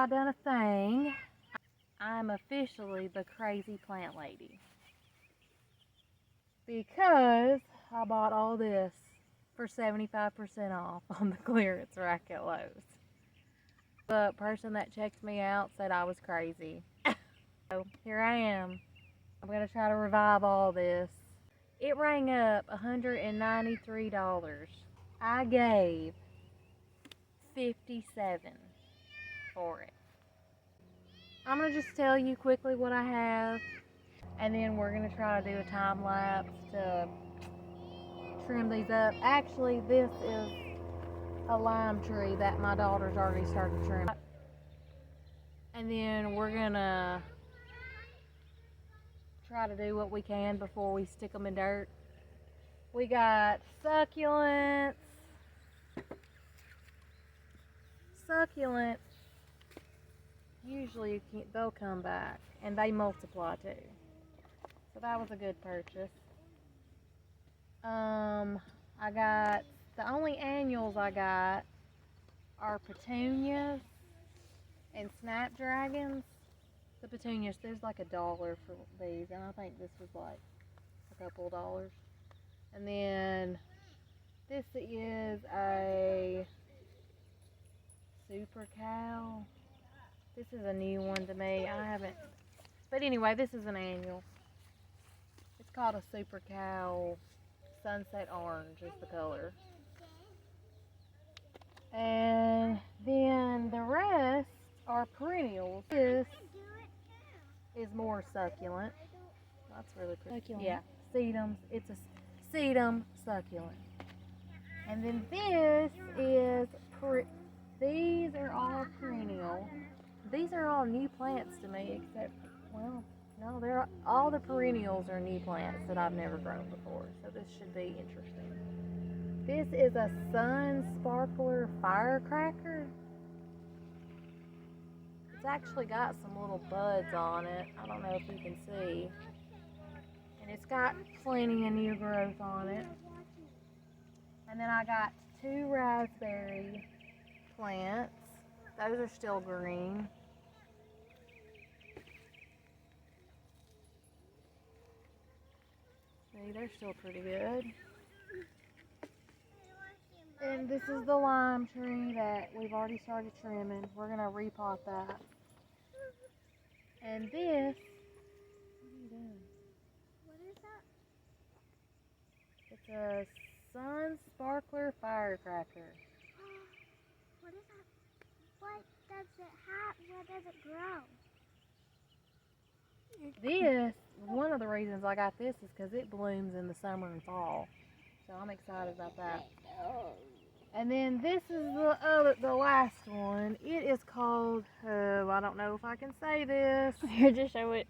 I done a thing. I'm officially the crazy plant lady. Because I bought all this for 75% off on the clearance rack at Lowe's. The person that checked me out said I was crazy. So here I am. I'm going to try to revive all this. It rang up $193. I gave $57 for it. I'm going to just tell you quickly what I have, and then we're going to try to do a time lapse to trim these up. Actually, this is a lime tree that my daughter's already started trimming. And then we're going to try to do what we can before we stick them in dirt. We got succulents. Succulents, usually they'll come back and they multiply too. So that was a good purchase. I got, the only annuals I got are petunias and snapdragons. The petunias, there's like $1 for these, and I think this was like a couple dollars. And then this is a Super Cow. This is a new one to me. I haven't, but anyway, this is an annual. It's called a Super Cow Sunset Orange is the color. And then the rest are perennials. This is more succulent. That's really pretty. Succulent. Yeah, sedums. It's a sedum succulent. And then this is these are all perennial. These are all new plants to me, except, well, no, they're all the perennials are new plants that I've never grown before. So this should be interesting. This is a Sun Sparkler Firecracker. It's actually got some little buds on it. I don't know if you can see. And it's got plenty of new growth on it. And then I got 2 raspberry plants. Those are still green. See, they're still pretty good. And this is the lime tree that we've already started trimming. We're going to repot that. And this, what are you doing? What is that? It's a Sun Sparkler Firecracker. What is that? What does it have? What does it grow? This, one of the reasons I got this is because it blooms in the summer and fall. So I'm excited about that. And then this is the last one. It is called, I don't know if I can say this. Here, just show it.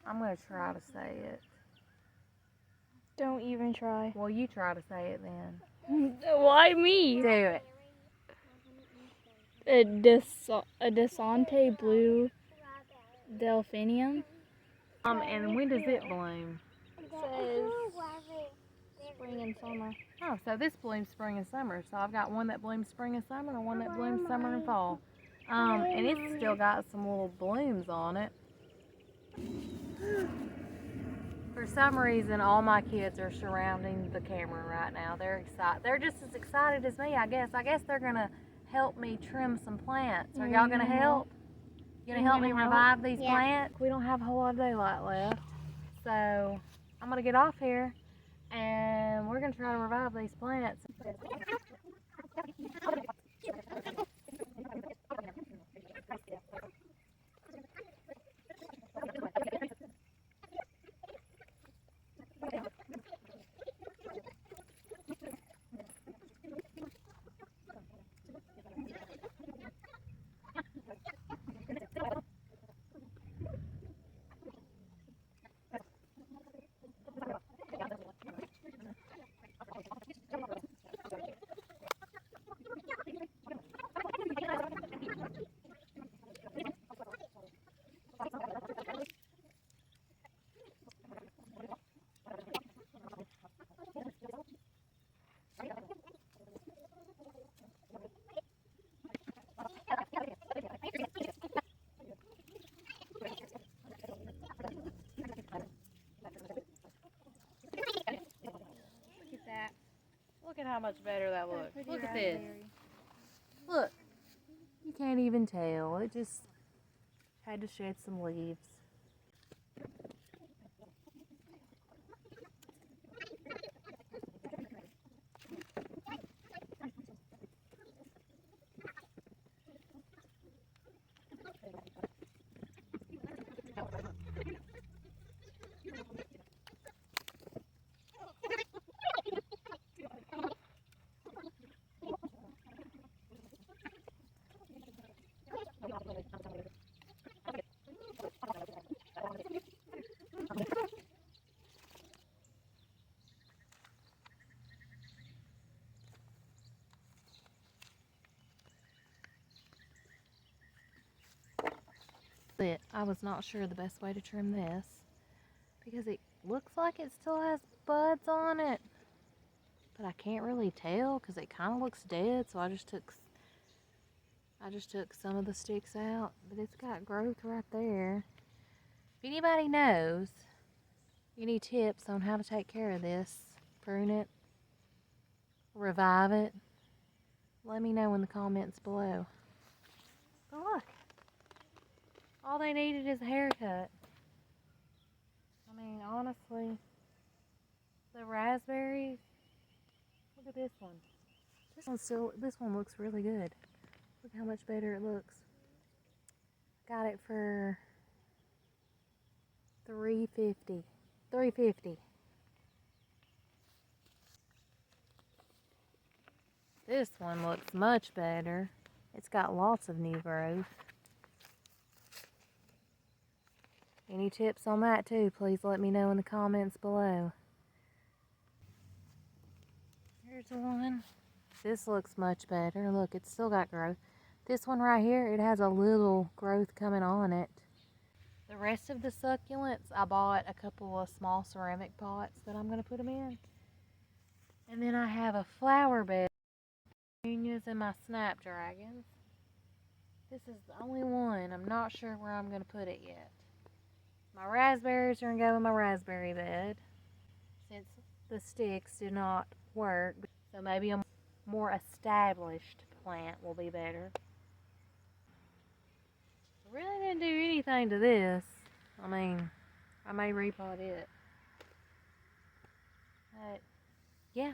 I'm going to try to say it. Don't even try. Well, you try to say it then. Why me? Do it. A Desante Blue Delphinium. And when does it bloom? It says spring and summer. Oh, so this blooms spring and summer. So I've got one that blooms spring and summer and one that blooms summer and fall. And it's still got some little blooms on it. For some reason, all my kids are surrounding the camera right now. They're excited. They're just as excited as me, I guess. I guess they're gonna help me trim some plants. Are y'all gonna help? You gonna help me revive these plants? We don't have a whole lot of daylight left, so I'm gonna get off here and we're gonna try to revive these plants. Look at how much better that looks. Pretty Look at this. raspberry. Look. You can't even tell. It just had to shed some leaves. I was not sure the best way to trim this because it looks like it still has buds on it, but I can't really tell because it kind of looks dead. So I just took some of the sticks out, but it's got growth right there. If anybody knows any tips on how to take care of this, prune it, revive it, let me know in the comments below. But look. All they needed is a haircut. I mean, honestly, the raspberries, look at this one. This one looks really good. Look how much better it looks. Got it for $3.50. $3.50. This one looks much better. It's got lots of new growth. Any tips on that too, please let me know in the comments below. Here's one. This looks much better. Look, it's still got growth. This one right here, it has a little growth coming on it. The rest of the succulents, I bought a couple of small ceramic pots that I'm going to put them in. And then I have a flower bed. Petunias and my snapdragons. This is the only one. I'm not sure where I'm going to put it yet. My raspberries are going to go in my raspberry bed since the sticks do not work. So maybe a more established plant will be better. I really didn't do anything to this. I mean, I may repot it. But yeah,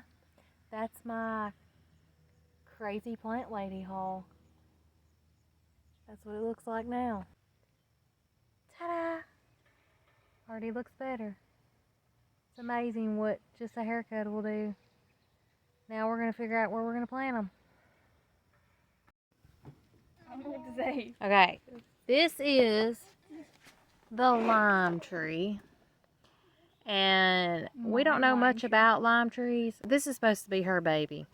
that's my crazy plant lady haul. That's what it looks like now. Ta-da! Already looks better. It's amazing what just a haircut will do. Now we're going to figure out where we're going to plant them. I don't know what to say. Okay, this is the lime tree. And we don't know much about lime trees. This is supposed to be her baby.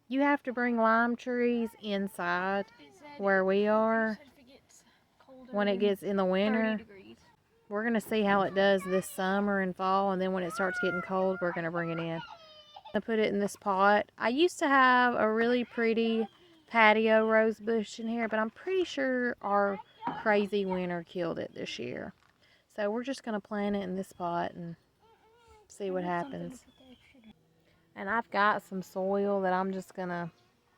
You have to bring lime trees inside where we are when it gets in the winter. We're going to see how it does this summer and fall, and then when it starts getting cold, we're going to bring it in. I put it in this pot. I used to have a really pretty patio rose bush in here, but I'm pretty sure our crazy winter killed it this year. So we're just going to plant it in this pot and see what happens. And I've got some soil that I'm just going to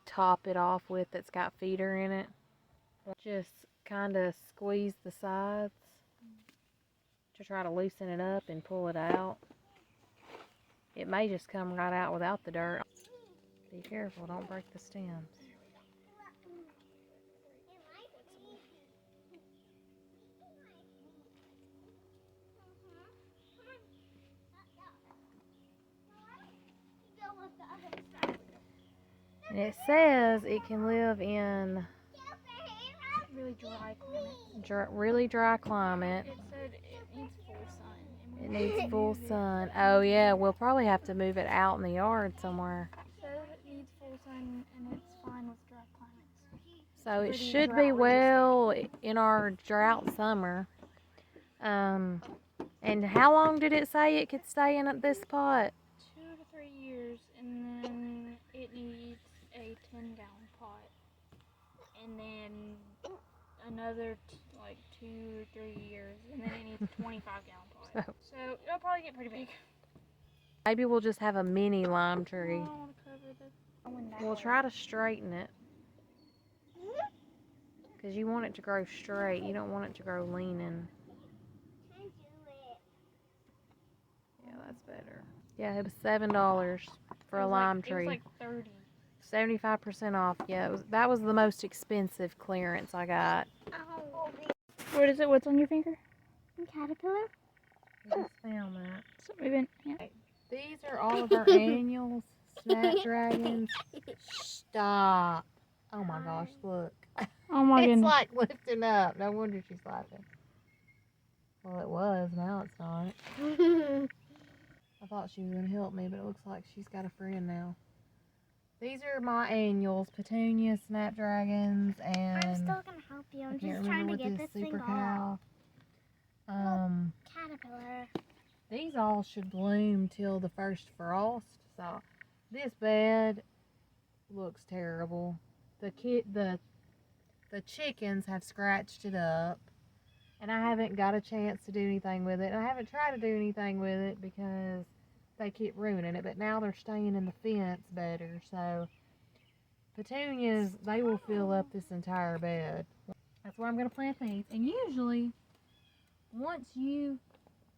top it off with that's got feeder in it. Just kind of squeeze the sides to try to loosen it up and pull it out. It may just come right out without the dirt. Be careful, don't break the stems. And it says it can live in Really dry climate. really dry climate. It said it needs full sun. It needs full sun. Oh yeah, we'll probably have to move it out in the yard somewhere. It says it needs full sun and it's fine with dry climates. So it Pretty should drought be well in our drought summer. And how long did it say it could stay in this pot? 2 to 3 years, and then it needs a 10-gallon pot, and then another like 2 or 3 years, and then it needs a 25-gallon pot. So it'll probably get pretty big. Maybe we'll just have a mini lime I tree. don't want to cover this. I went that We'll way. try to straighten it. Because you want it to grow straight. You don't want it to grow leaning. Yeah, that's better. Yeah, it was $7 for It a was lime like, tree. It was like 30. 75% off. Yeah, that was the most expensive clearance I got. What is it? What's on your finger? Caterpillar? I just found that. So we've been, yeah. These are all of our annuals, snapdragons. Stop. Oh my gosh, look. Oh my It's goodness. like lifting up. No wonder she's laughing. Well, it was. Now it's not. I thought she was going to help me, but it looks like she's got a friend now. These are my annuals, petunias, snapdragons, and I'm still gonna help you. I I'm can't just trying remember to what get this this thing super off. cow. Caterpillar. These all should bloom till the first frost. So this bed looks terrible. The chickens have scratched it up, and I haven't got a chance to do anything with it. And I haven't tried to do anything with it because they keep ruining it. But now they're staying in the fence better. So petunias, they will fill up this entire bed. That's where I'm going to plant these. And usually,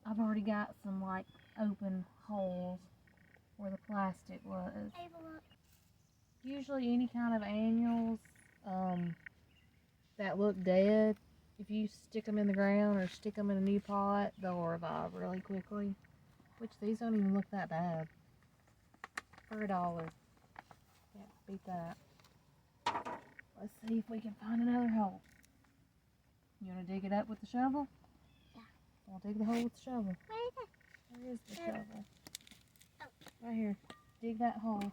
I've already got some like open holes where the plastic was. Usually any kind of annuals that look dead, if you stick them in the ground or stick them in a new pot, they'll revive really quickly. Which these don't even look that bad. For $1. Yeah, beat that. Let's see if we can find another hole. You want to dig it up with the shovel? Yeah. I'll dig the hole with the shovel. Where is it? Where is the shovel? Right here. Dig that hole.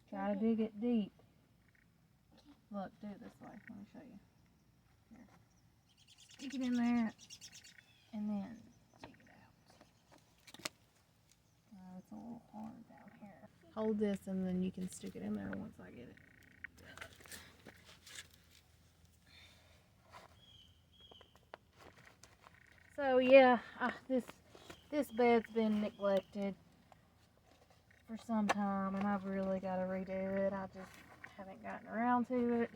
Try to dig it deep. Look, do it this way. Let me show you. Here. Stick it in there and then dig it out. It's a little hard down here. Hold this and then you can stick it in there once I get it. So yeah, this bed's been neglected for some time, and I've really got to redo it. I just haven't gotten around to it.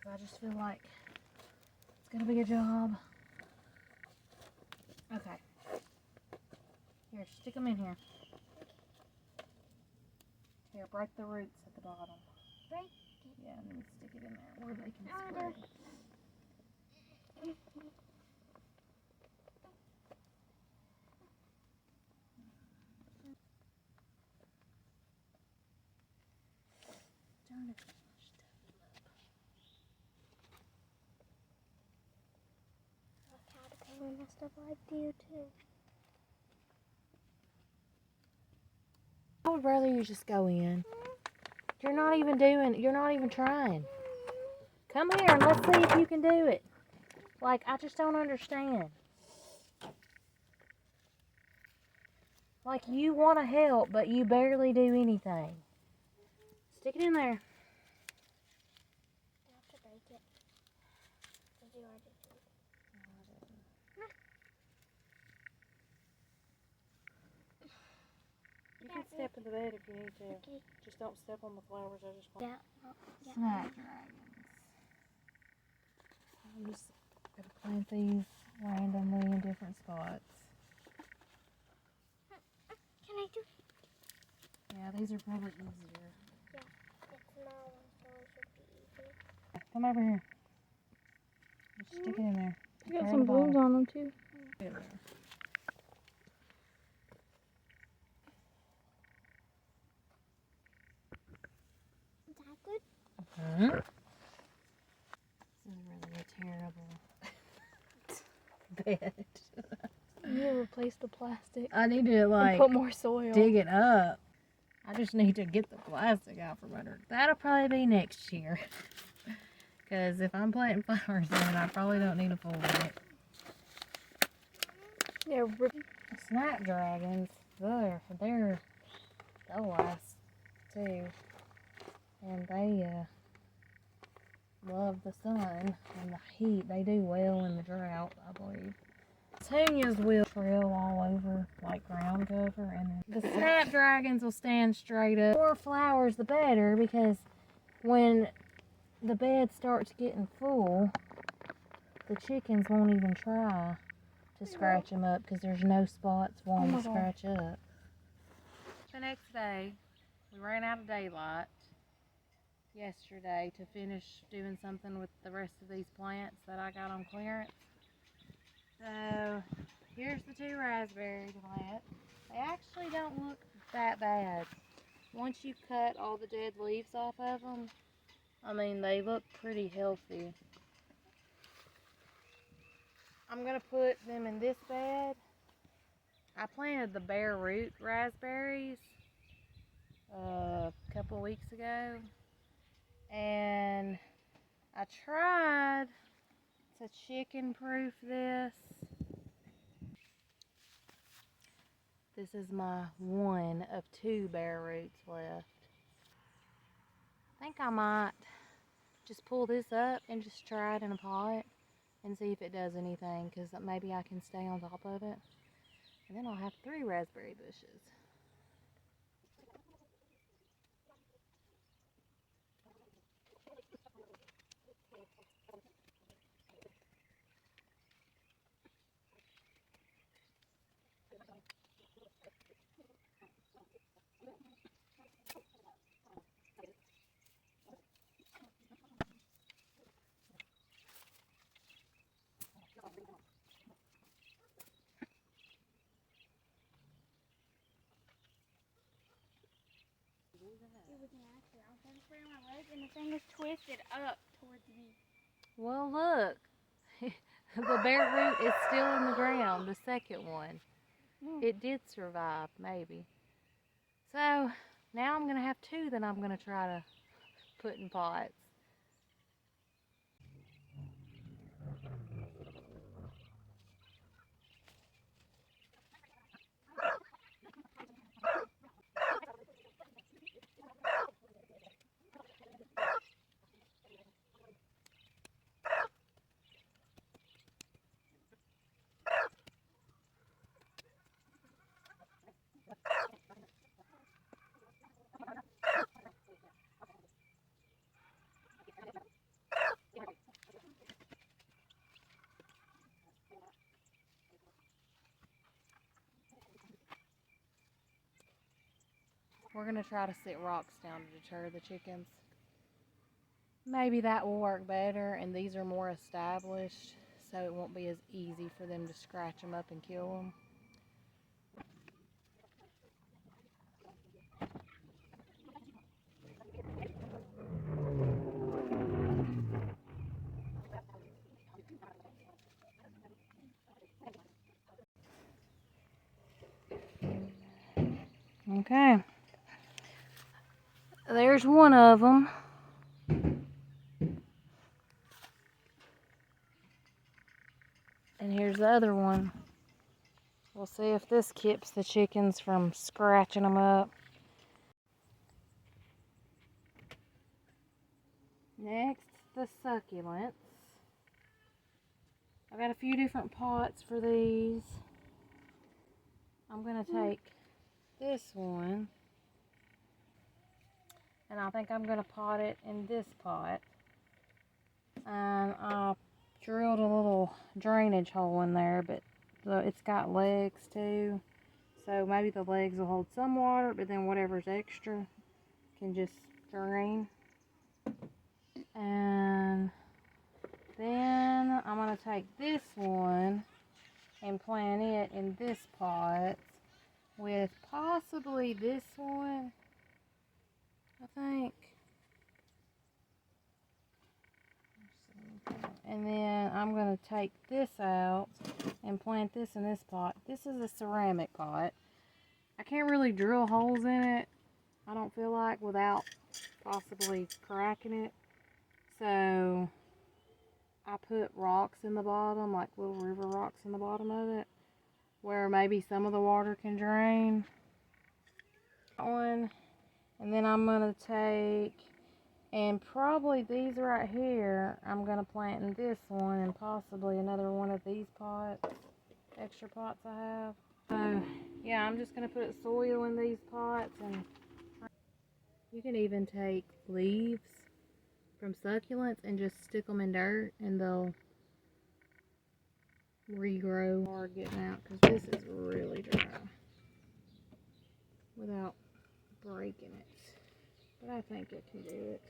I just feel like it's gonna be a job. Okay. Here, stick them in here. Here, break the roots at the bottom. Break Yeah, and then stick it in there where they can Oh, spread. Darn it. Caterpillar must have liked you too. I would rather you just go in. You're not even trying. Come here and let's see if you can do it. Like, I just don't understand. Like, you want to help, but you barely do anything. Stick it in there. You have to break it. Did you already do it? You can step in the bed if you need to. Okay. Just don't step on the flowers. I just want Yeah. Oh, yeah. snapdragons. I'm just gonna plant these randomly in different spots. Can I do? Yeah, these are probably easier. It's small one, so it should be easy. Come over here. Just stick it in there. You got Tear some the bottom. blooms on them too. In there. Is that good? Huh? This is really a terrible bed. You need to replace the plastic I need to and like put more soil. dig it up. I just need to get the plastic out from under. That'll probably be next year. Because if I'm planting flowers in it, I probably don't need a full bed. Yeah, rip. The snapdragons, they'll last too. And they love the sun and the heat. They do well in the drought, I believe. petunias will trail all over like ground cover, and the snapdragons will stand straight up. The more flowers the better, because when the bed starts getting full, the chickens won't even try to scratch them up because there's no spots for them to scratch up. The next day, we ran out of daylight yesterday to finish doing something with the rest of these plants that I got on clearance. So here's the 2 raspberry plants. They actually don't look that bad. Once you cut all the dead leaves off of them, I mean, they look pretty healthy. I'm gonna put them in this bed. I planted the bare root raspberries a couple weeks ago, and I tried to chicken proof this. This is my 1 of 2 bare roots left. I think I might just pull this up and just try it in a pot and see if it does anything, because maybe I can stay on top of it. And then I'll have 3 raspberry bushes. It was an accident. I was trying to spray on my leg and the thing was twisted up towards me. Well, look. The bare root is still in the ground, the second one. It did survive, maybe. So, now I'm going to have 2 that I'm going to try to put in pots. We're going to try to sit rocks down to deter the chickens. Maybe that will work better, and these are more established, so it won't be as easy for them to scratch them up and kill them. Okay. There's one of them. And here's the other one. We'll see if this keeps the chickens from scratching them up. Next, the succulents. I've got a few different pots for these. I'm going to take this one, and I think I'm going to pot it in this pot. And I drilled a little drainage hole in there, but it's got legs too, so maybe the legs will hold some water, but then whatever's extra can just drain. And then I'm going to take this one and plant it in this pot with possibly this one, I think. And then I'm going to take this out and plant this in this pot. This is a ceramic pot. I can't really drill holes in it, I don't feel like, without possibly cracking it. So I put rocks in the bottom, like little river rocks in the bottom of it, where maybe some of the water can drain. And then I'm going to take, and probably these right here, I'm going to plant in this one and possibly another one of these pots. extra pots I have. So yeah, I'm just gonna put soil in these pots, and you can even take leaves from succulents and just stick them in dirt and they'll regrow. Hard getting out because this is really dry without breaking it, but I think it can do it.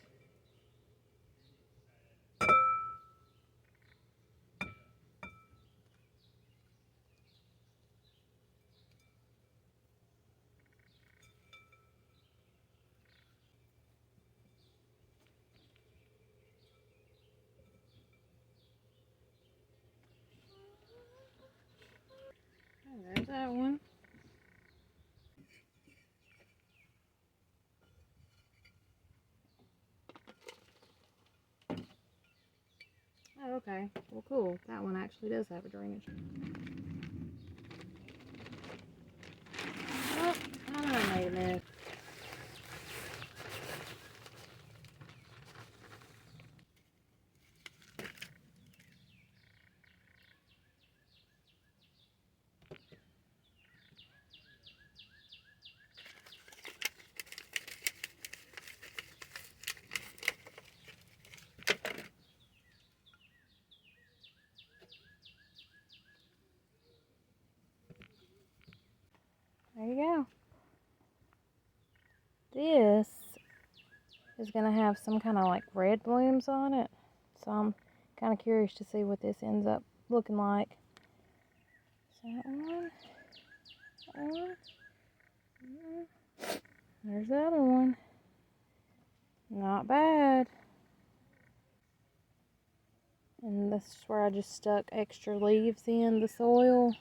Oh, there's that one. Oh, okay. Well, cool. That one actually does have a drainage. Oh, I made a mess. There you go. This is going to have some kind of like red blooms on it. So I'm kind of curious to see what this ends up looking like. So that one. There's the other one. Not bad. And this is where I just stuck extra leaves in the soil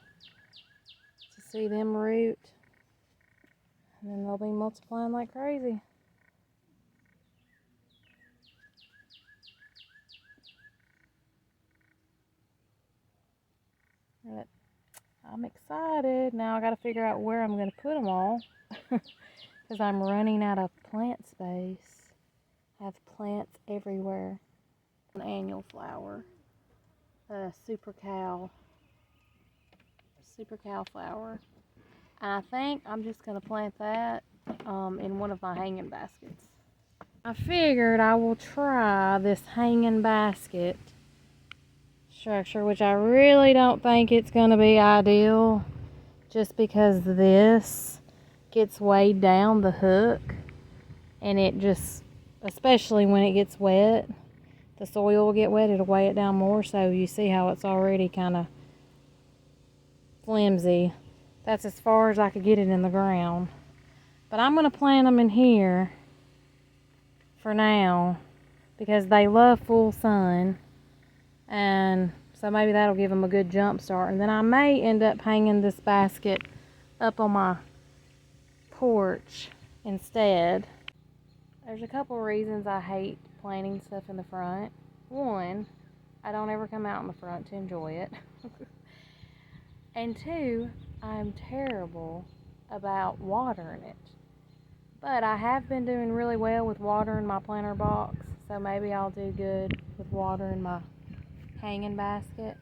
to see them root. And then they'll be multiplying like crazy. But I'm excited. Now I got to figure out where I'm going to put them all. Because I'm running out of plant space. I have plants everywhere. An annual flower. Super cow flower. I think I'm just going to plant that in one of my hanging baskets. I figured I will try this hanging basket structure, which I really don't think it's going to be ideal just because this gets weighed down the hook, and it just, especially when it gets wet, the soil will get wet, it'll weigh it down more. So you see how it's already kind of flimsy. That's as far as I could get it in the ground. But I'm going to plant them in here for now because they love full sun, and so maybe that'll give them a good jump start. And then I may end up hanging this basket up on my porch instead. There's a couple reasons I hate planting stuff in the front. One, I don't ever come out in the front to enjoy it. And two, I'm terrible about watering it. But I have been doing really well with watering my planter box, so maybe I'll do good with watering my hanging basket.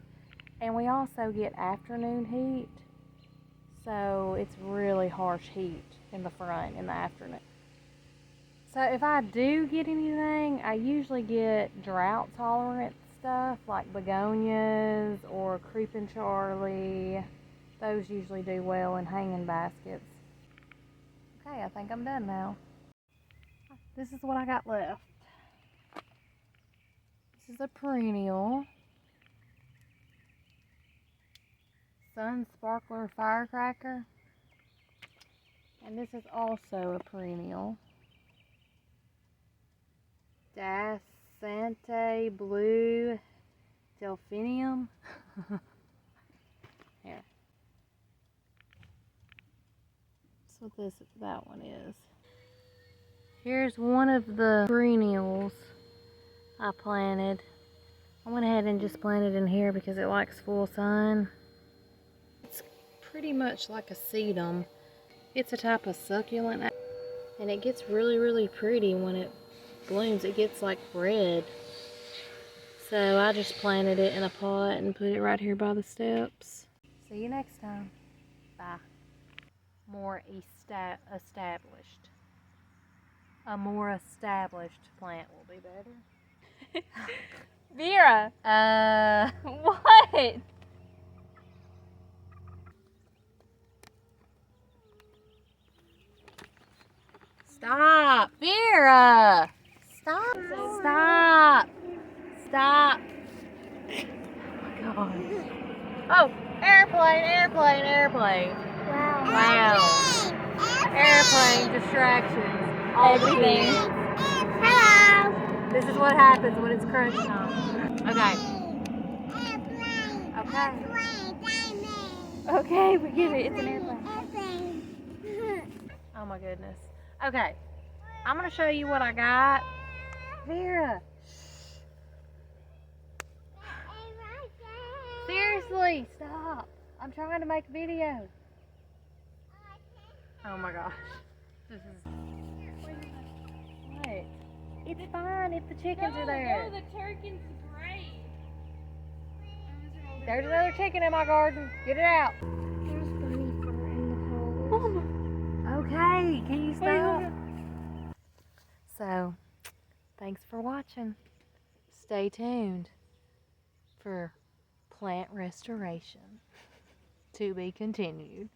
And we also get afternoon heat, so it's really harsh heat in the front in the afternoon. So if I do get anything, I usually get drought tolerant stuff like begonias or creeping Charlie. Those usually do well in hanging baskets. Okay, I think I'm done now. This is what I got left. This is a perennial. Sun Sparkler Firecracker. And this is also a perennial. Dasante Blue Delphinium. Here. That's what that one is. Here's one of the perennials I planted. I went ahead and just planted in here because it likes full sun. It's pretty much like a sedum. It's a type of succulent, and it gets really, really pretty when it blooms. It gets like red. So I just planted it in a pot and put it right here by the steps. See you next time. Bye. More established. A more established plant will be better. Vera, Uh, what? Stop, Vera. Stop. Stop. Stop. Oh my gosh. Oh, airplane, airplane, airplane. Wow. Wow. Airplane distractions. All the Everything. kids. Hello. This is what happens when it's crunch time. Okay. Airplane. Okay. Airplane. Diamond. Okay, we get it. It's an airplane. Airplane. Oh my goodness. Okay. I'm going to show you what I got. Vera. Seriously, stop. I'm trying to make a video. Oh my gosh. This is... What? It's fine if the chickens are there. No, the turkey's great. There's another chicken in my garden. Get it out. There's bunny fur in the hole. Okay, can you stop? So, thanks for watching. Stay tuned for plant restoration to be continued.